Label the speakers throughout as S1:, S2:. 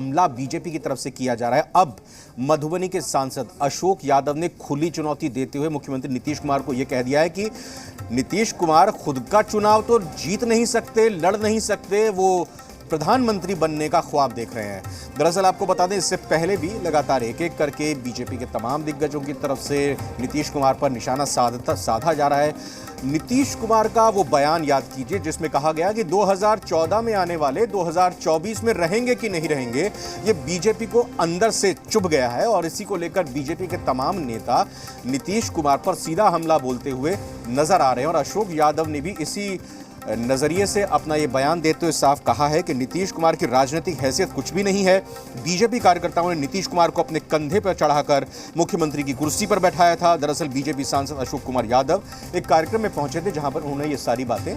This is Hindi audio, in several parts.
S1: हमला बीजेपी की तरफ से किया जा रहा है। अब मधुबनी के सांसद अशोक यादव ने खुली चुनौती देते हुए मुख्यमंत्री नीतीश कुमार को यह कह दिया है कि नीतीश कुमार खुद का चुनाव तो जीत नहीं सकते, लड़ नहीं सकते, वो प्रधानमंत्री बनने का ख्वाब देख रहे हैं। दरअसल आपको बता दें, इससे पहले भी लगातार एक एक करके बीजेपी के तमाम दिग्गजों की तरफ से नीतीश कुमार पर निशाना साधा जा रहा है। नीतीश कुमार का वो बयान याद कीजिए जिसमें कहा गया कि 2014 में आने वाले 2024 में रहेंगे कि नहीं रहेंगे, ये बीजेपी को अंदर से चुभ गया है और इसी को लेकर बीजेपी के तमाम नेता नीतीश कुमार पर सीधा हमला बोलते हुए नजर आ रहे हैं। और अशोक यादव ने भी इसी नजरिए से अपना ये बयान देते हुए साफ कहा है कि नीतीश कुमार की राजनीतिक हैसियत कुछ भी नहीं है। बीजेपी कार्यकर्ताओं ने नीतीश कुमार को अपने कंधे पर चढ़ाकर मुख्यमंत्री की कुर्सी पर बैठाया था। दरअसल बीजेपी सांसद अशोक कुमार यादव एक कार्यक्रम में पहुंचे थे जहां पर उन्होंने ये सारी बातें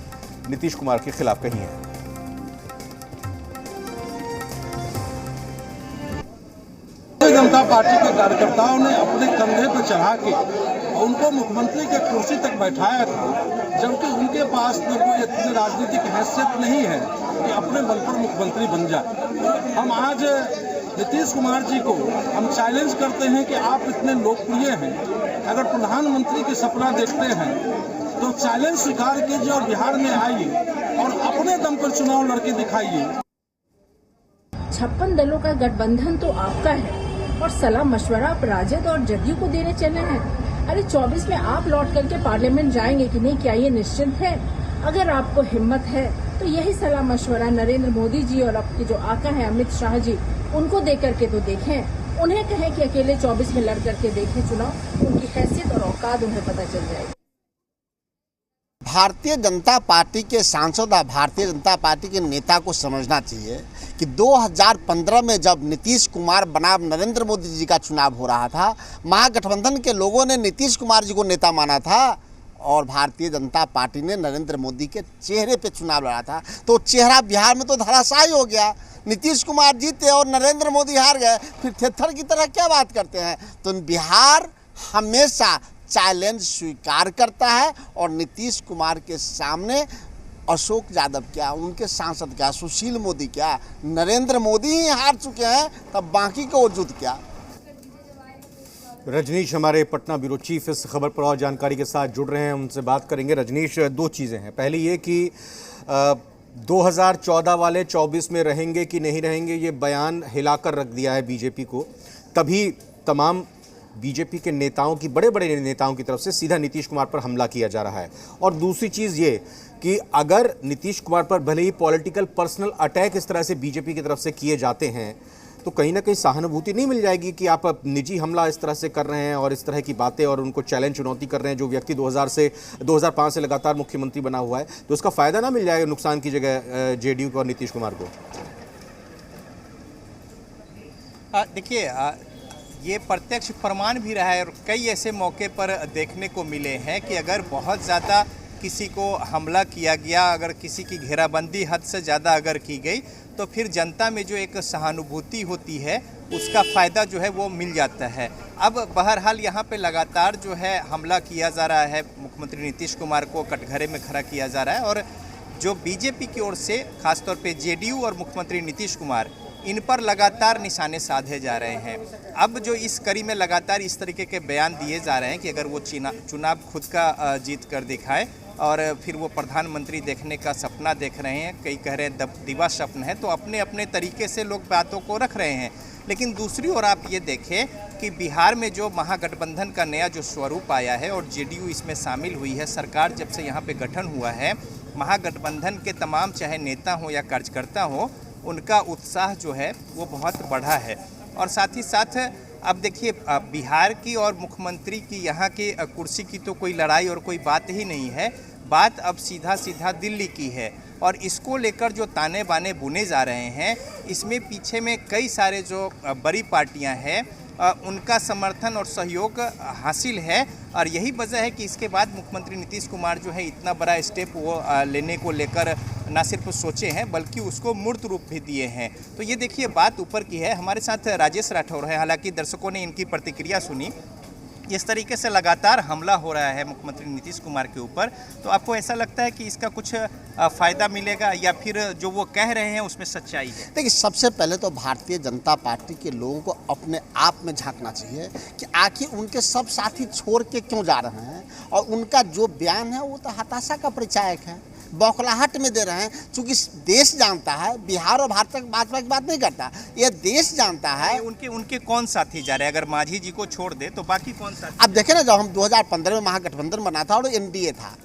S1: नीतीश कुमार के खिलाफ कही हैं।
S2: भारतीय जनता पार्टी के कार्यकर्ताओं ने अपने कंधे पर चढ़ा के उनको मुख्यमंत्री के कुर्सी तक बैठाया था, जबकि उनके पास तो कोई इतनी राजनीतिक हैसियत नहीं है कि अपने बल पर मुख्यमंत्री बन जाए। हम आज नीतीश कुमार जी को हम चैलेंज करते हैं कि आप इतने लोकप्रिय हैं, अगर प्रधानमंत्री की सपना देखते हैं तो चैलेंज स्वीकार कीजिए और बिहार में आइए और अपने दम पर चुनाव लड़के दिखाइए।
S3: 56 दलों का गठबंधन तो आपका है और सलाह मशवरा आप राजद और जदयू को देने चले हैं। अरे 24 में आप लौट करके पार्लियामेंट जाएंगे कि नहीं, क्या ये निश्चित है? अगर आपको हिम्मत है तो यही सलाह मशवरा नरेंद्र मोदी जी और आपके जो आका है अमित शाह जी, उनको दे करके तो देखें। उन्हें कहें कि अकेले 24 में लड़ करके देखें चुनाव, उनकी हैसियत और औकात उन्हें पता चल जाएगी।
S4: भारतीय जनता पार्टी के सांसद और भारतीय जनता पार्टी के नेता को समझना चाहिए कि 2015 में जब नीतीश कुमार बनाम नरेंद्र मोदी जी का चुनाव हो रहा था, महागठबंधन के लोगों ने नीतीश कुमार जी को नेता माना था और भारतीय जनता पार्टी ने नरेंद्र मोदी के चेहरे पे चुनाव लड़ा था। तो चेहरा बिहार में तो धराशायी हो गया, नीतीश कुमार जीते और नरेंद्र मोदी हार गए, फिर थेथर की तरह क्या बात करते हैं। तो बिहार हमेशा चैलेंज स्वीकार करता है और नीतीश कुमार के सामने अशोक यादव क्या, उनके सांसद क्या, सुशील मोदी क्या, नरेंद्र मोदी ही हार चुके हैं, तब बाकी का वजूद क्या।
S1: रजनीश हमारे पटना ब्यूरो चीफ इस खबर पर और जानकारी के साथ जुड़ रहे हैं, उनसे बात करेंगे। रजनीश, दो चीज़ें हैं। पहली ये कि 2014 वाले 24 में रहेंगे कि नहीं रहेंगे, ये बयान हिलाकर रख दिया है बीजेपी को, तभी तमाम बीजेपी के नेताओं की, बड़े बड़े नेताओं की तरफ से सीधा नीतीश कुमार पर हमला किया जा रहा है। और दूसरी चीज़ ये कि अगर नीतीश कुमार पर भले ही पॉलिटिकल पर्सनल अटैक इस तरह से बीजेपी की तरफ से किए जाते हैं तो कहीं ना कहीं सहानुभूति नहीं मिल जाएगी कि आप निजी हमला इस तरह से कर रहे हैं और इस तरह की बातें और उनको चैलेंज चुनौती कर रहे हैं, जो व्यक्ति 2005 से लगातार मुख्यमंत्री बना हुआ है, तो उसका फ़ायदा ना मिल जाएगा नुकसान की जगह जेडीयू को और नीतीश कुमार को।
S5: देखिए, ये प्रत्यक्ष प्रमाण भी रहा है और कई ऐसे मौके पर देखने को मिले हैं कि अगर बहुत ज़्यादा किसी को हमला किया गया, अगर किसी की घेराबंदी हद से ज़्यादा अगर की गई, तो फिर जनता में जो एक सहानुभूति होती है उसका फ़ायदा जो है वो मिल जाता है। अब बहरहाल यहाँ पे लगातार जो है हमला किया जा रहा है, मुख्यमंत्री नीतीश कुमार को कटघरे में खड़ा किया जा रहा है और जो बीजेपी की ओर से खासतौर पे जेडीयू और मुख्यमंत्री नीतीश कुमार, इन पर लगातार निशाने साधे जा रहे हैं। अब जो इस कड़ी में लगातार इस तरीके के बयान दिए जा रहे हैं कि अगर वो चुनाव खुद का जीत कर दिखाए और फिर वो प्रधानमंत्री देखने का सपना देख रहे हैं, कई कह रहे हैं दिवा स्वप्न है, तो अपने अपने तरीके से लोग बातों को रख रहे हैं। लेकिन दूसरी ओर आप ये देखें कि बिहार में जो महागठबंधन का नया जो स्वरूप आया है और जेडीयू इसमें शामिल हुई है, सरकार जब से यहाँ पे गठन हुआ है, महागठबंधन के तमाम चाहे नेता हो या कार्यकर्ता हो, उनका उत्साह जो है वो बहुत बढ़ा है। और साथ ही साथ अब देखिए, बिहार की और मुख्यमंत्री की यहाँ की कुर्सी की तो कोई लड़ाई और कोई बात ही नहीं है, बात अब सीधा सीधा दिल्ली की है। और इसको लेकर जो ताने बाने बुने जा रहे हैं, इसमें पीछे में कई सारे जो बड़ी पार्टियां हैं उनका समर्थन और सहयोग हासिल है और यही वजह है कि इसके बाद मुख्यमंत्री नीतीश कुमार जो है इतना बड़ा स्टेप वो लेने को लेकर ना सिर्फ सोचे हैं बल्कि उसको मूर्त रूप भी दिए हैं। तो ये देखिए, बात ऊपर की है। हमारे साथ राजेश राठौर है, हालांकि दर्शकों ने इनकी प्रतिक्रिया सुनी। इस तरीके से लगातार हमला हो रहा है मुख्यमंत्री नीतीश कुमार के ऊपर, तो आपको ऐसा लगता है कि इसका कुछ फ़ायदा मिलेगा या फिर जो वो कह रहे हैं उसमें सच्चाई है?
S4: देखिए, सबसे पहले तो भारतीय जनता पार्टी के लोगों को अपने आप में झांकना चाहिए कि आखिर उनके सब साथी छोड़ के क्यों जा रहे हैं, और उनका जो बयान है वो तो हताशा का परिचायक है, बौखलाहट में दे रहे हैं। चूँकि देश जानता है, बिहार और भारत भाजपा की बात नहीं करता, ये देश जानता है।
S5: उनके कौन साथी जा रहे हैं? अगर मांझी जी को छोड़ दे तो बाकी कौन साथी?
S4: अब देखें ना, जब हम 2015 में महागठबंधन बना था और एनडीए था,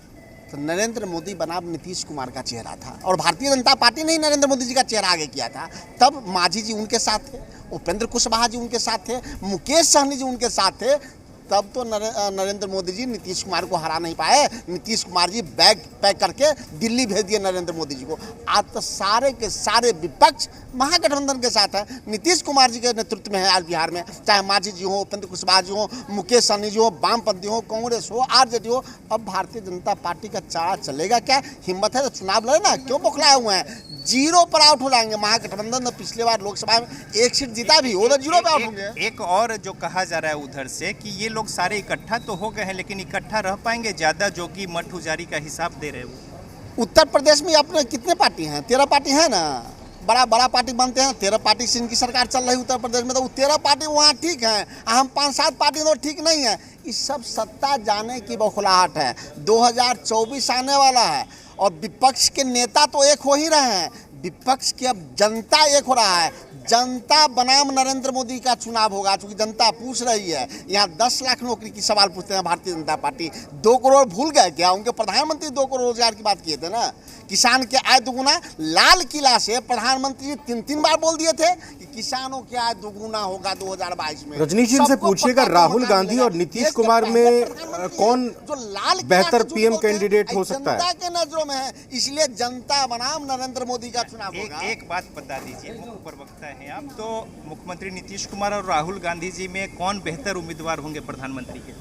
S4: तो नरेंद्र मोदी बनाम नीतीश कुमार का चेहरा था, और भारतीय जनता पार्टी ने ही नरेंद्र मोदी जी का चेहरा आगे किया था। तब मांझी जी उनके साथ थे, उपेंद्र कुशवाहा जी उनके साथ थे, मुकेश सहनी जी उनके साथ थे। तब तो नरेंद्र मोदी जी नीतीश कुमार को हरा नहीं पाए। नीतीश कुमार जी बैग पैक करके दिल्ली भेज दिए नरेंद्र मोदी जी को। आज तो सारे के सारे विपक्ष महागठबंधन के साथ है, नीतीश कुमार जी के नेतृत्व में है आज बिहार में। चाहे मांझी जी हो, उपेंद्र कुशवाहा जी हो, मुकेश सहनी जी हो, वामपंथी हो, कांग्रेस हो, आरजेडी हो। अब भारतीय जनता पार्टी का चारा चलेगा क्या? हिम्मत है तो चुनाव लड़े ना, क्यों बौखलाए हुए हैं? 0 पर आउट हो जाएंगे। महागठबंधन ने पिछले बार लोकसभा में 1 सीट जीता भी, वो तो 0 पर आउट होंगे।
S5: एक और जो कहा जा रहा है उधर से कि ये लोग सारे इकट्ठा तो हो गए हैं, लेकिन इकट्ठा रह पाएंगे? ज्यादा जोगी मठ उजारी का हिसाब दे रहे हो।
S4: उत्तर प्रदेश में अपने कितने पार्टी हैं? 13 पार्टी है ना, बड़ा पार्टी बनते हैं। 13 पार्टी से इनकी सरकार चल रही है उत्तर प्रदेश में, तो 13 पार्टी वहाँ ठीक है, हम 5-7 पार्टी तो ठीक नहीं है। इस सब सत्ता जाने की बौखलाहट है। 2024 आने वाला है और विपक्ष के नेता तो एक हो ही रहे हैं, विपक्ष की अब जनता एक हो रहा है। जनता बनाम नरेंद्र मोदी का चुनाव होगा, क्योंकि जनता पूछ रही है। यहाँ 10 लाख नौकरी की सवाल पूछते हैं भारतीय जनता पार्टी। 2 करोड़ भूल गए क्या? उनके प्रधानमंत्री 2 करोड़ रोजगार की बात किए थे ना। किसान के आय दुगुना, लाल किला से प्रधानमंत्री जी 3 बार बोल दिए थे कि किसानों की आय दुगुना होगा 2022 में।
S1: रजनीश जी से पूछिएगा, राहुल गांधी और नीतीश कुमार में कौन
S4: जो लाल
S1: बेहतर पीएम कैंडिडेट हो सकता है?
S4: जनता के नजरों में है, इसलिए जनता बनाम नरेंद्र मोदी का चुनाव होगा।
S5: एक बात बता दीजिए, मुख्य प्रवक्ता हैं आप, तो मुख्यमंत्री नीतीश कुमार और राहुल गांधी जी में कौन बेहतर उम्मीदवार होंगे प्रधानमंत्री के?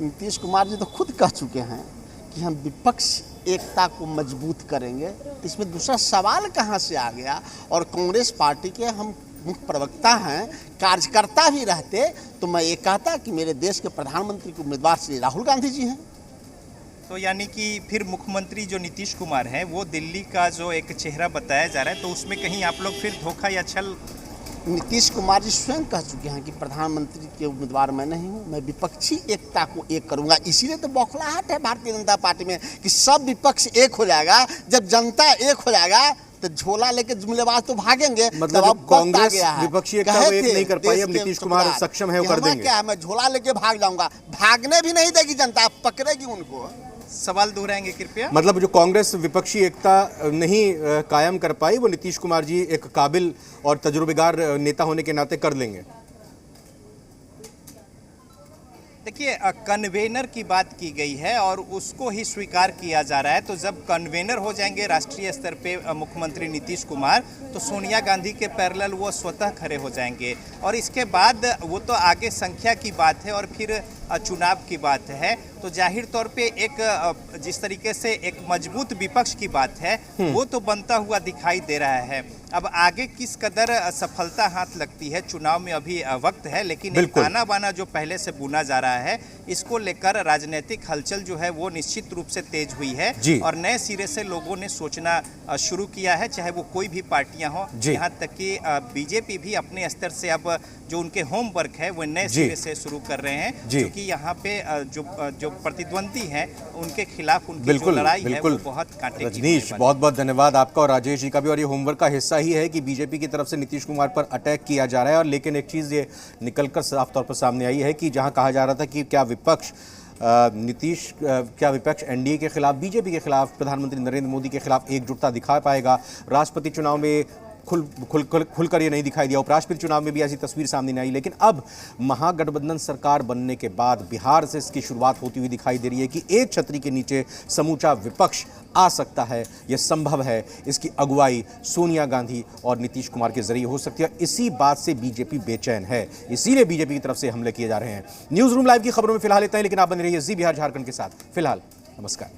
S4: नीतीश कुमार जी तो खुद कह चुके हैं कि हम विपक्ष एकता को मजबूत करेंगे, इसमें दूसरा सवाल कहाँ से आ गया? और कांग्रेस पार्टी के हम मुख्य प्रवक्ता हैं, कार्यकर्ता भी रहते तो मैं ये कहता कि मेरे देश के प्रधानमंत्री के उम्मीदवार श्री राहुल गांधी जी हैं।
S5: तो यानी कि फिर मुख्यमंत्री जो नीतीश कुमार हैं वो दिल्ली का जो एक चेहरा बताया जा रहा है, तो उसमें कहीं आप लोग फिर धोखा या छल?
S4: नीतीश कुमार जी स्वयं कह चुके हैं कि प्रधानमंत्री के उम्मीदवार मैं नहीं हूं, मैं विपक्षी एकता को एक करूंगा। इसीलिए तो बौखलाहट है भारतीय जनता पार्टी में कि सब विपक्ष एक हो जाएगा। जब जनता एक हो जाएगा तो झोला लेके जुमलेबाज तो भागेंगे।
S1: मतलब कांग्रेस विपक्षी एकता को एक नहीं कर पाई, अब नीतीश कुमार सक्षम है वो कर देंगे।
S4: क्या मैं झोला लेके भाग जाऊंगा? भागने भी नहीं देगी जनता, पकड़ेगी उनको।
S5: सवाल दोहराएंगे कृपया।
S1: मतलब जो कांग्रेस विपक्षी एकता नहीं कायम कर पाई, वो नीतीश कुमार जी एक काबिल और तजुर्बेकार नेता होने के नाते कर लेंगे।
S5: देखिए, कन्वेनर की बात की गई है और उसको ही स्वीकार किया जा रहा है। तो जब कन्वेनर हो जाएंगे राष्ट्रीय स्तर पे मुख्यमंत्री नीतीश कुमार, तो सोनिया गांधी के पैरेलल वो स्वतः खड़े हो जाएंगे। और इसके बाद वो तो आगे संख्या की बात है और फिर चुनाव की बात है। तो जाहिर तौर पे एक जिस तरीके से एक मजबूत विपक्ष की बात है वो तो बनता हुआ दिखाई दे रहा है। अब आगे किस कदर सफलता हाथ लगती है, चुनाव में अभी वक्त है, लेकिन एक आना बाना जो पहले से बुना जा रहा है, इसको लेकर राजनीतिक हलचल जो है वो निश्चित रूप से तेज हुई है और नए सिरे से लोगों ने सोचना शुरू किया है, चाहे वो कोई भी पार्टियां हो। यहाँ तक कि बीजेपी भी अपने स्तर से अब जो उनके होमवर्क है वो नए सिरे से शुरू कर रहे हैं, क्योंकि यहाँ पे जो प्रतिद्वंदी हैं उनके खिलाफ उनकी जो लड़ाई है वो बहुत कांटे की।
S1: रजनीश, बहुत बहुत धन्यवाद आपका और राजेश जी का भी। और ये होमवर्क का हिस्सा ही है कि बीजेपी की तरफ से नीतीश कुमार पर अटैक किया जा रहा है। और लेकिन एक चीज़ ये निकलकर साफ तौर पर सामने आई है कि जहाँ कहा जा रहा था कि क्या विपक्ष एनडीए के खिलाफ, बीजेपी के खिलाफ, प्रधानमंत्री नरेंद्र मोदी के खिलाफ एकजुटता दिखा पाएगा। राष्ट्रपति चुनाव में खुलकर ये नहीं दिखाई दिया, उपराष्ट्रपति चुनाव में भी ऐसी तस्वीर सामने नहीं आई। लेकिन अब महागठबंधन सरकार बनने के बाद बिहार से इसकी शुरुआत होती हुई दिखाई दे रही है कि एक छतरी के नीचे समूचा विपक्ष आ सकता है, यह संभव है। इसकी अगुवाई सोनिया गांधी और नीतीश कुमार के जरिए हो सकती है। इसी बात से बीजेपी बेचैन है, इसीलिए बीजेपी की तरफ से हमले किए जा रहे हैं। न्यूज रूम लाइव की खबरों में फिलहाल इतना ही, लेकिन आप बने रहिए जी बिहार झारखंड के साथ। फिलहाल नमस्कार।